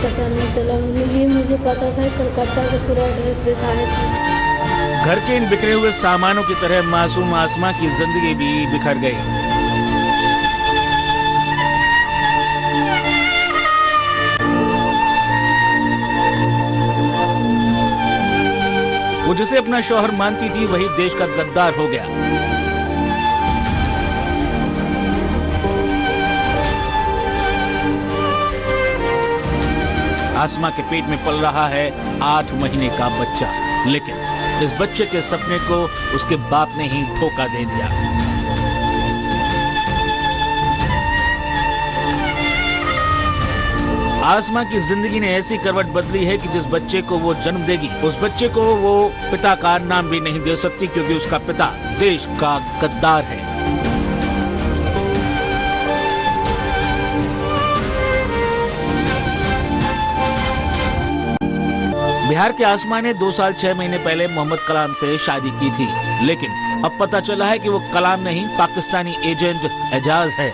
पता नहीं चला। ये मुझे पता था, कलकत्ता का पूरा एड्रेस दिखाए थे। घर के इन बिखरे हुए सामानों की तरह मासूम आसमा की जिंदगी भी बिखर गई। वो जिसे अपना शौहर मानती थी वही देश का गद्दार हो गया। आसमा के पेट में पल रहा है 8 महीने का बच्चा, लेकिन इस बच्चे के सपने को उसके बाप ने ही धोखा दे दिया। आसमा की जिंदगी ने ऐसी करवट बदली है कि जिस बच्चे को वो जन्म देगी उस बच्चे को वो पिता का नाम भी नहीं दे सकती, क्योंकि उसका पिता देश का गद्दार है। बिहार के आसमा ने 2 साल 6 महीने पहले मोहम्मद कलाम से शादी की थी, लेकिन अब पता चला है कि वो कलाम नहीं, पाकिस्तानी एजेंट एजाज है।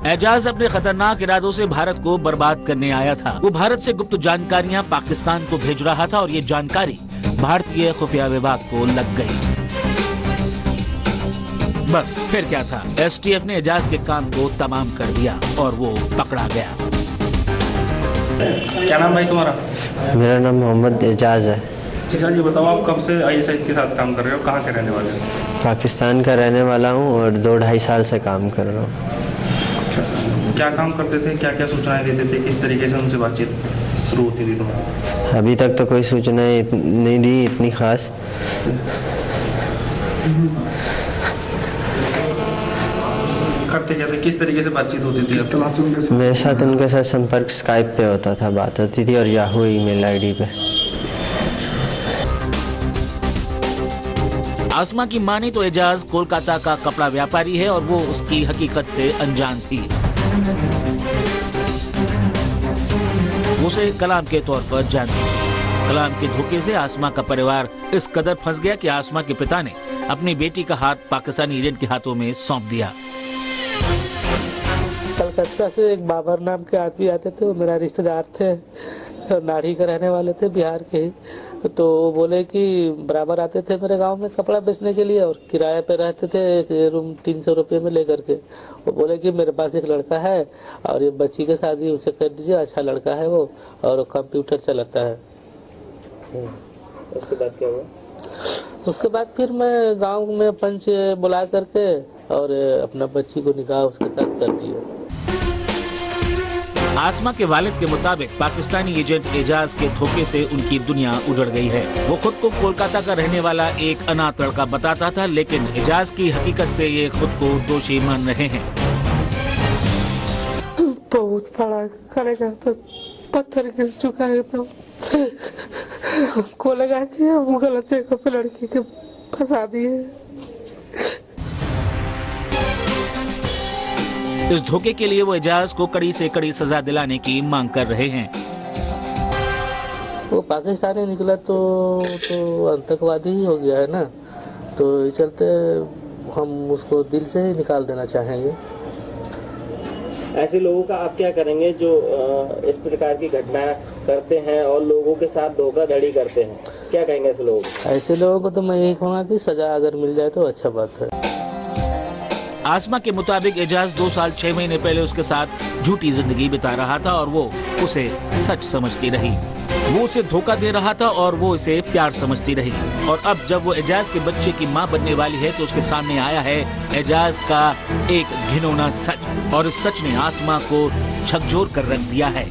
एजाज अपने खतरनाक इरादों से भारत को बर्बाद करने आया था। वो भारत से गुप्त जानकारियां पाकिस्तान को भेज रहा था और ये जानकारी भारतीय खुफिया विभाग को लग गई। बस फिर क्या था, एसटीएफ ने एजाज के काम को तमाम कर दिया और वो पकड़ा गया। क्या नाम भाई तुम्हारा? मेरा नाम मोहम्मद एजाज है। अच्छा जी, बताओ आप कब से आईएसआई के साथ काम कर रहे हो, कहाँ के रहने वाले हो? पाकिस्तान का रहने वाला हूँ और 2-2.5 साल से काम कर रहा हूँ। क्या काम करते थे, क्या क्या सूचनाएं देते थे, किस तरीके से उनसे बातचीत शुरू होती थी तुम्हारी? अभी तक तो कोई सूचनाएं नहीं दी इतनी खास। करते क्या थे, किस तरीके से बातचीत होती थी? मेरे साथ उनके साथ संपर्क स्काइप पे होता था, बात होती थी, और याहू ईमेल आईडी पे। आसमा की माने तो एजाज कोलकाता का कपड़ा व्यापारी है और वो उसकी हकीकत से अनजान थी। वो उसे कलाम के तौर पर जानती थी। कलाम के धोखे से आसमा का परिवार इस कदर फंस गया कि आसमा के पिता ने अपनी बेटी का हाथ पाकिस्तानी एजेंट के हाथों में सौंप दिया। कलकत्ता से एक बाबर नाम के आदमी आते थे, वो मेरा रिश्तेदार थे, नाड़ी के रहने वाले थे, बिहार के ही। तो वो बोले कि बराबर आते थे मेरे गांव में कपड़ा बेचने के लिए और किराए पे रहते थे, एक रूम 300 रुपये में लेकर के। वो बोले कि मेरे पास एक लड़का है और ये बच्ची के शादी उसे कर दीजिए, अच्छा लड़का है वो और कंप्यूटर चलाता है। उसके बाद क्या हुआ? उसके बाद फिर मैं गांव में पंच बुला करके और अपना बच्ची को निकाह उसके साथ कर दिया। आसमा के वालिद के मुताबिक पाकिस्तानी एजेंट एजाज के धोखे से उनकी दुनिया उजड़ गई है। वो खुद को कोलकाता का रहने वाला एक अनाथ लड़का बताता था, लेकिन एजाज की हकीकत से ये खुद को दोषी मान रहे हैं। बहुत बड़ा करेगा तो पत्थर गिर चुका है, तो हमको लगा कि हम गलत जगह पे लड़की के फंसा दिए। इस धोखे के लिए वो एजाज को कड़ी से कड़ी सजा दिलाने की मांग कर रहे हैं। वो पाकिस्तानी निकला तो आतंकवादी ही हो गया है ना, तो इस चलते हम उसको दिल से ही निकाल देना चाहेंगे। ऐसे लोगों का आप क्या करेंगे जो इस प्रकार की घटना करते हैं और लोगों के साथ धोखाधड़ी करते हैं, क्या कहेंगे ऐसे लोगों को? ऐसे लोगों को तो मैं यही कहूँगा कि सजा अगर मिल जाए तो अच्छा बात है। आसमा के मुताबिक एजाज 2 साल 6 महीने पहले उसके साथ झूठी जिंदगी बिता रहा था और वो उसे सच समझती रही। वो उसे धोखा दे रहा था और वो इसे प्यार समझती रही। और अब जब वो एजाज के बच्चे की मां बनने वाली है तो उसके सामने आया है एजाज का एक घिनौना सच, और इस सच ने आसमा को झकझोर कर रख दिया है।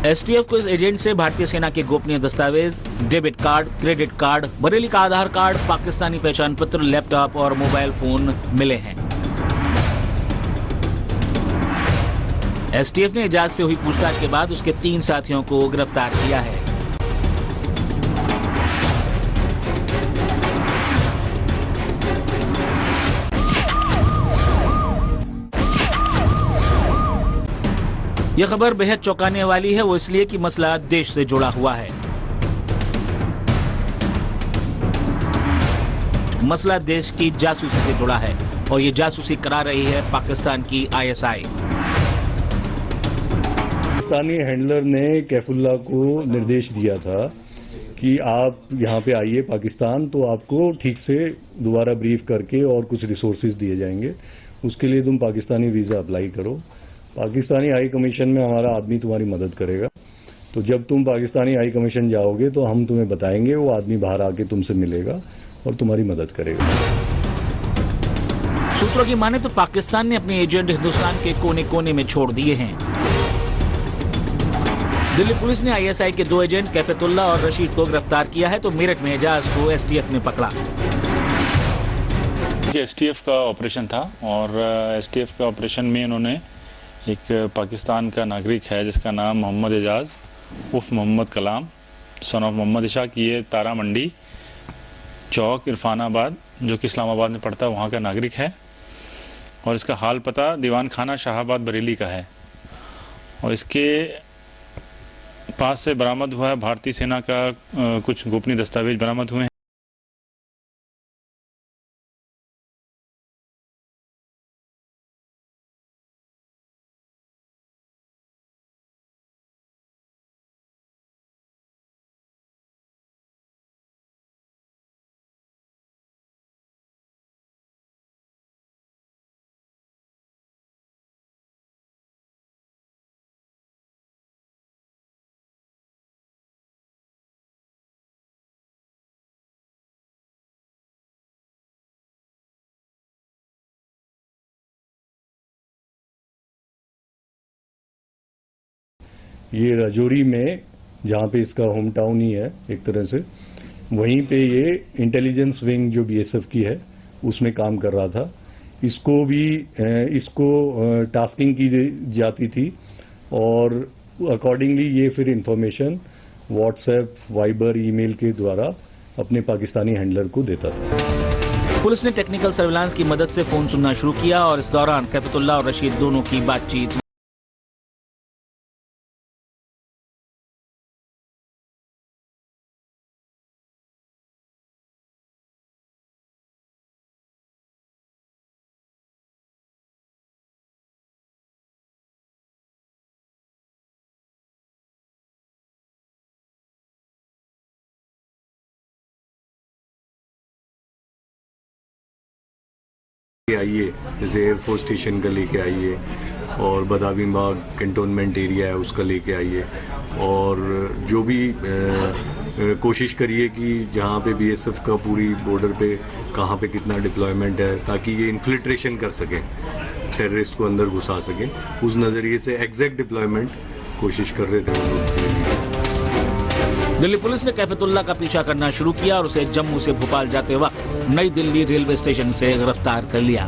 एसटीएफ को इस एजेंट से भारतीय सेना के गोपनीय दस्तावेज, debit card, credit card, Bareilly का आधार कार्ड, पाकिस्तानी पहचान पत्र, लैपटॉप और मोबाइल फोन मिले हैं। एसटीएफ ने एजाज से हुई पूछताछ के बाद उसके 3 साथियों को गिरफ्तार किया है। यह खबर बेहद चौंकाने वाली है, वो इसलिए कि मसला देश से जुड़ा हुआ है। मसला देश की जासूसी से जुड़ा है और ये जासूसी करा रही है पाकिस्तान की आईएसआई। पाकिस्तानी हैंडलर ने कैफुल्ला को निर्देश दिया था कि आप यहाँ पे आइए पाकिस्तान, तो आपको ठीक से दोबारा ब्रीफ करके और कुछ रिसोर्सेज दिए जाएंगे, उसके लिए तुम पाकिस्तानी वीज़ा अप्लाई करो। पाकिस्तानी हाई कमीशन में हमारा आदमी तुम्हारी मदद करेगा, तो जब तुम पाकिस्तानी हाई कमीशन जाओगे तो हम तुम्हें बताएंगे, वो आदमी बाहर आके तुमसे मिलेगा और तुम्हारी मदद करेगा। सूत्रों की माने तो पाकिस्तान ने अपने एजेंट हिंदुस्तान के कोने कोने में छोड़ दिए हैं। दिल्ली पुलिस ने आईएसआई के 2 एजेंट कैफतुल्ला और रशीद को गिरफ्तार किया है, तो मेरठ में एजाज को एसटीएफ ने पकड़ा। एसटीएफ का ऑपरेशन था और एसटीएफ के ऑपरेशन में इन्होंने एक पाकिस्तान का नागरिक है जिसका नाम मोहम्मद एजाज उर्फ मोहम्मद कलाम सन ऑफ मोहम्मद इशाक, ये तारा मंडी चौक इरफानाबाद जो कि इस्लामाबाद में पड़ता है वहाँ का नागरिक है और इसका हाल पता दीवान खाना शाहाबाद बरेली का है। और इसके पास से बरामद हुआ है भारतीय सेना का कुछ गोपनीय दस्तावेज बरामद हुए हैं। ये राजौरी में, जहाँ पे इसका होम टाउन ही है एक तरह से, वहीं पे ये इंटेलिजेंस विंग जो बीएसएफ की है उसमें काम कर रहा था। इसको टास्किंग की जाती थी और अकॉर्डिंगली ये फिर इंफॉर्मेशन व्हाट्सएप, वाइबर, ईमेल के द्वारा अपने पाकिस्तानी हैंडलर को देता था। पुलिस ने टेक्निकल सर्विलांस की मदद से फोन सुनना शुरू किया और इस दौरान कैफतुल्ला और रशीद दोनों की बातचीत आइए, जैसे एयरफोर्स स्टेशन का लेके आइए और बदामी बाग कैंटोनमेंट एरिया है उसका लेके आइए और जो भी कोशिश करिए कि जहाँ पे बीएसएफ का पूरी बॉर्डर पे कहाँ पे कितना डिप्लॉयमेंट है ताकि ये इन्फिल्ट्रेशन कर सकें, टेररिस्ट को अंदर घुसा सकें। उस नज़रिए से एग्जैक्ट डिप्लॉयमेंट कोशिश कर रहे थे वो लोग। दिल्ली पुलिस ने कैफतुल्ला का पीछा करना शुरू किया और उसे जम्मू से भोपाल जाते वक्त नई दिल्ली रेलवे स्टेशन से गिरफ्तार कर लिया।